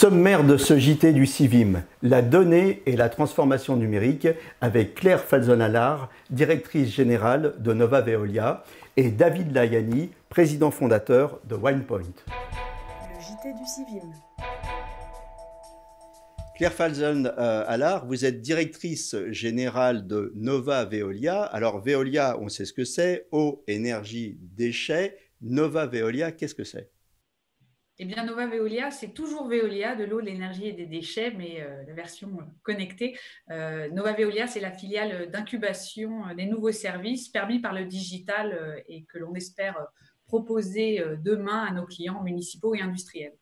Sommaire de ce JT du Civim, la donnée et la transformation numérique avec Claire Falzon-Allard, directrice générale de Nova Veolia, et David Layani, président fondateur de WinePoint. Le JT du Civim. Claire Falzon-Allard, vous êtes directrice générale de Nova Veolia. Alors Veolia, on sait ce que c'est, eau, énergie, déchets. Nova Veolia, qu'est-ce que c'est ? Eh bien, Nova Veolia, c'est toujours Veolia, de l'eau, de l'énergie et des déchets, mais la version connectée. Nova Veolia, c'est la filiale d'incubation des nouveaux services permis par le digital et que l'on espère proposer demain à nos clients municipaux et industriels.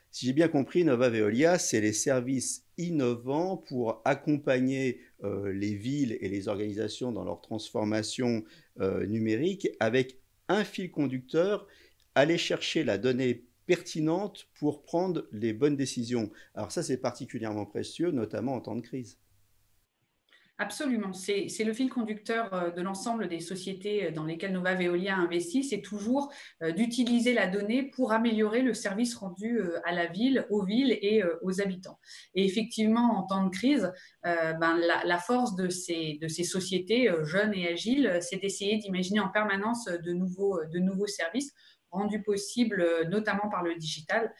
Si j'ai bien compris, Nova Veolia, c'est les services innovants pour accompagner les villes et les organisations dans leur transformation numérique avec un fil conducteur, aller chercher la donnée pertinente pour prendre les bonnes décisions. Alors ça, c'est particulièrement précieux, notamment en temps de crise. Absolument, c'est le fil conducteur de l'ensemble des sociétés dans lesquelles Nova Veolia investit, c'est toujours d'utiliser la donnée pour améliorer le service rendu à la ville, aux villes et aux habitants. Et effectivement, en temps de crise, la force de ces sociétés jeunes et agiles, c'est d'essayer d'imaginer en permanence de nouveaux services rendus possibles notamment par le digital.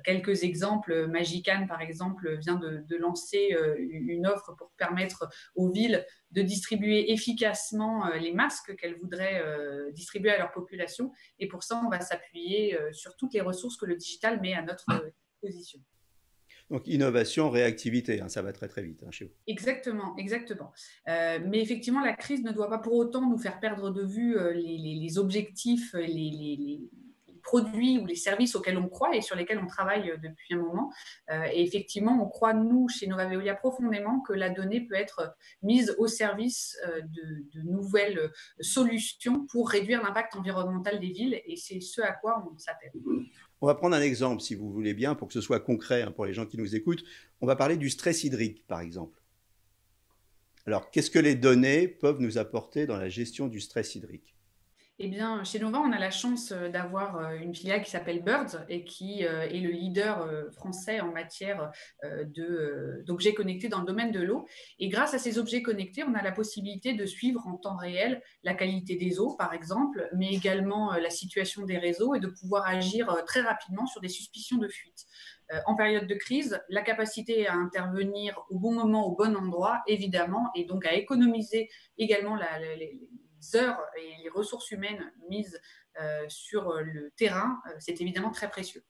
Quelques exemples, Magican par exemple vient de lancer une offre pour permettre aux villes de distribuer efficacement les masques qu'elles voudraient distribuer à leur population. Et pour ça, on va s'appuyer sur toutes les ressources que le digital met à notre disposition. Donc innovation, réactivité, ça va très très vite chez vous. Exactement, exactement. Mais effectivement, la crise ne doit pas pour autant nous faire perdre de vue les objectifs, les produits ou les services auxquels on croit et sur lesquels on travaille depuis un moment. Et effectivement, on croit, nous, chez Nova Veolia, profondément que la donnée peut être mise au service de nouvelles solutions pour réduire l'impact environnemental des villes. Et c'est ce à quoi on s'attelle. On va prendre un exemple, si vous voulez bien, pour que ce soit concret pour les gens qui nous écoutent. On va parler du stress hydrique, par exemple. Alors, qu'est-ce que les données peuvent nous apporter dans la gestion du stress hydrique ? Eh bien, chez Nova, on a la chance d'avoir une filiale qui s'appelle Birds et qui est le leader français en matière d'objets connectés dans le domaine de l'eau. Et grâce à ces objets connectés, on a la possibilité de suivre en temps réel la qualité des eaux, par exemple, mais également la situation des réseaux et de pouvoir agir très rapidement sur des suspicions de fuite. En période de crise, la capacité à intervenir au bon moment, au bon endroit, évidemment, et donc à économiser également les heures et les ressources humaines mises sur le terrain, c'est évidemment très précieux.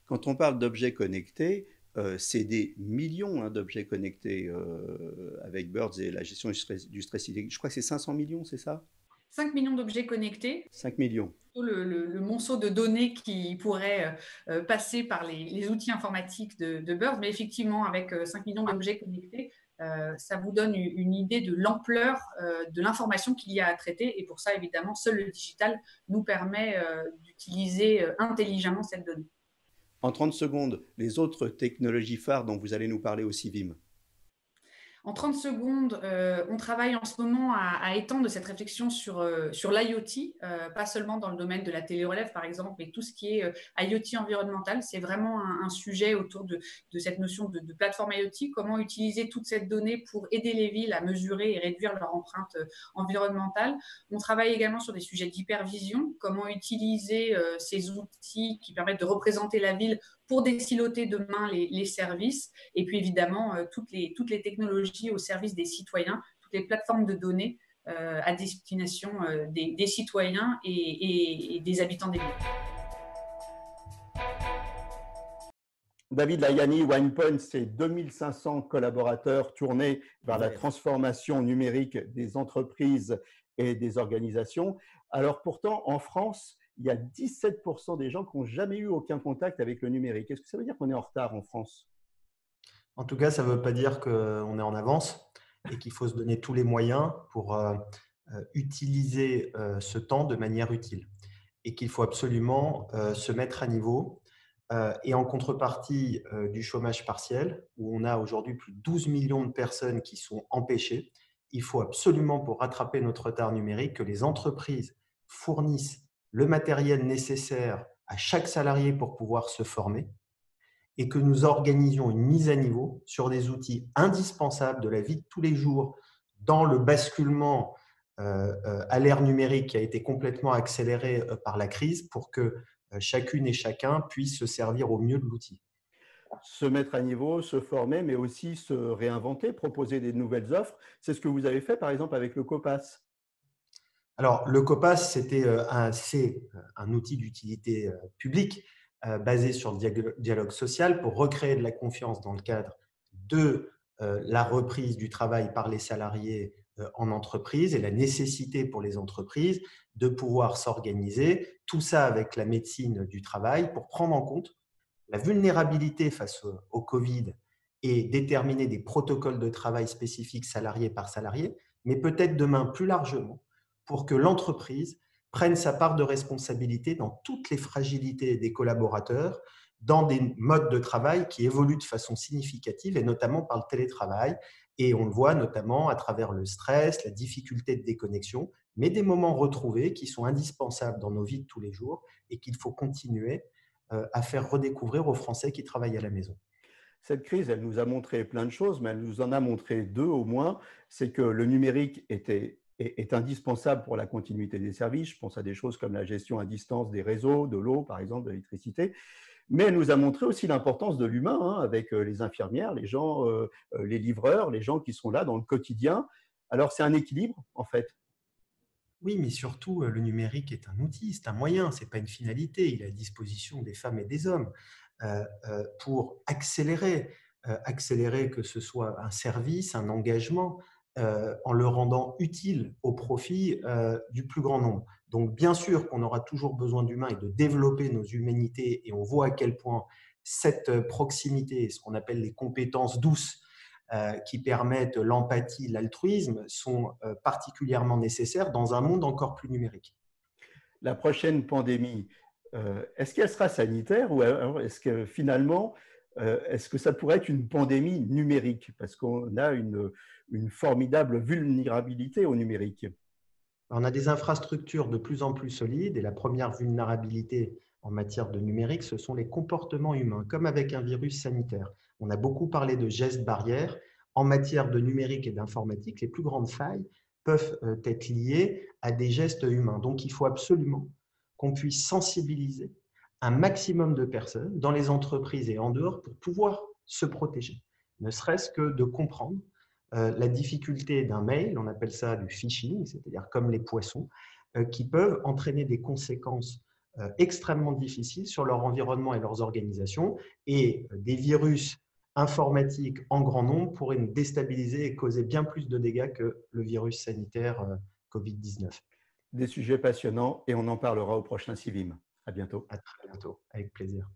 Quand on parle d'objets connectés, c'est des millions d'objets connectés avec Birds et la gestion du stress hydrique. Je crois que c'est 500 millions, c'est ça ? 5 millions d'objets connectés. 5 millions. Le monceau de données qui pourrait passer par les outils informatiques de Birds, mais effectivement, avec 5 millions d'objets connectés, ça vous donne une idée de l'ampleur de l'information qu'il y a à traiter. Et pour ça, évidemment, seul le digital nous permet d'utiliser intelligemment cette donnée. En 30 secondes, les autres technologies phares dont vous allez nous parler au Civim. En 30 secondes, on travaille en ce moment à étendre cette réflexion sur l'IoT, pas seulement dans le domaine de la télérelève, par exemple, mais tout ce qui est IoT environnemental. C'est vraiment un sujet autour de cette notion de plateforme IoT, comment utiliser toute cette donnée pour aider les villes à mesurer et réduire leur empreinte environnementale. On travaille également sur des sujets d'hypervision, comment utiliser ces outils qui permettent de représenter la ville pour désiloter demain les services, et puis évidemment toutes les technologies au service des citoyens, toutes les plateformes de données à destination des citoyens et des habitants des villes. David Layani, WinePoint, c'est 2500 collaborateurs tournés vers la transformation numérique des entreprises et des organisations. Alors pourtant, en France, il y a 17% des gens qui n'ont jamais eu aucun contact avec le numérique. Est-ce que ça veut dire qu'on est en retard en France ? En tout cas, ça ne veut pas dire qu'on est en avance et qu'il faut se donner tous les moyens pour utiliser ce temps de manière utile et qu'il faut absolument se mettre à niveau. Et en contrepartie du chômage partiel, où on a aujourd'hui plus de 12 millions de personnes qui sont empêchées, il faut absolument, pour rattraper notre retard numérique, que les entreprises fournissent le matériel nécessaire à chaque salarié pour pouvoir se former et que nous organisions une mise à niveau sur des outils indispensables de la vie de tous les jours dans le basculement à l'ère numérique qui a été complètement accéléré par la crise pour que chacune et chacun puisse se servir au mieux de l'outil. Se mettre à niveau, se former, mais aussi se réinventer, proposer des nouvelles offres. C'est ce que vous avez fait, par exemple, avec le COPAS. Alors, le COPAS, c'est un outil d'utilité publique basé sur le dialogue social pour recréer de la confiance dans le cadre de la reprise du travail par les salariés en entreprise et la nécessité pour les entreprises de pouvoir s'organiser, tout ça avec la médecine du travail pour prendre en compte la vulnérabilité face au Covid et déterminer des protocoles de travail spécifiques salarié par salarié, mais peut-être demain plus largement pour que l'entreprise prenne sa part de responsabilité dans toutes les fragilités des collaborateurs, dans des modes de travail qui évoluent de façon significative et notamment par le télétravail. Et on le voit notamment à travers le stress, la difficulté de déconnexion, mais des moments retrouvés qui sont indispensables dans nos vies de tous les jours et qu'il faut continuer à faire redécouvrir aux Français qui travaillent à la maison. Cette crise, elle nous a montré plein de choses, mais elle nous en a montré deux au moins. C'est que le numérique est indispensable pour la continuité des services. Je pense à des choses comme la gestion à distance des réseaux, de l'eau, par exemple, de l'électricité. Mais elle nous a montré aussi l'importance de l'humain, hein, avec les infirmières, les gens, les livreurs, les gens qui sont là dans le quotidien. Alors, c'est un équilibre, en fait. Oui, mais surtout, le numérique est un outil, c'est un moyen, ce n'est pas une finalité. Il est à disposition des femmes et des hommes pour accélérer que ce soit un service, un engagement, en le rendant utile au profit du plus grand nombre. Donc, bien sûr qu'on aura toujours besoin d'humains et de développer nos humanités, et on voit à quel point cette proximité, ce qu'on appelle les compétences douces, qui permettent l'empathie, l'altruisme, sont particulièrement nécessaires dans un monde encore plus numérique. La prochaine pandémie, est-ce qu'elle sera sanitaire ou alors est-ce que finalement, est-ce que ça pourrait être une pandémie numérique? Parce qu'on a une formidable vulnérabilité au numérique. On a des infrastructures de plus en plus solides et la première vulnérabilité en matière de numérique, ce sont les comportements humains, comme avec un virus sanitaire. On a beaucoup parlé de gestes barrières. En matière de numérique et d'informatique, les plus grandes failles peuvent être liées à des gestes humains. Donc, il faut absolument qu'on puisse sensibiliser un maximum de personnes dans les entreprises et en dehors pour pouvoir se protéger, ne serait-ce que de comprendre la difficulté d'un mail, on appelle ça du phishing, c'est-à-dire comme les poissons, qui peuvent entraîner des conséquences extrêmement difficiles sur leur environnement et leurs organisations. Et des virus informatiques en grand nombre pourraient nous déstabiliser et causer bien plus de dégâts que le virus sanitaire Covid-19. Des sujets passionnants et on en parlera au prochain Civim. À bientôt. À très bientôt, avec plaisir.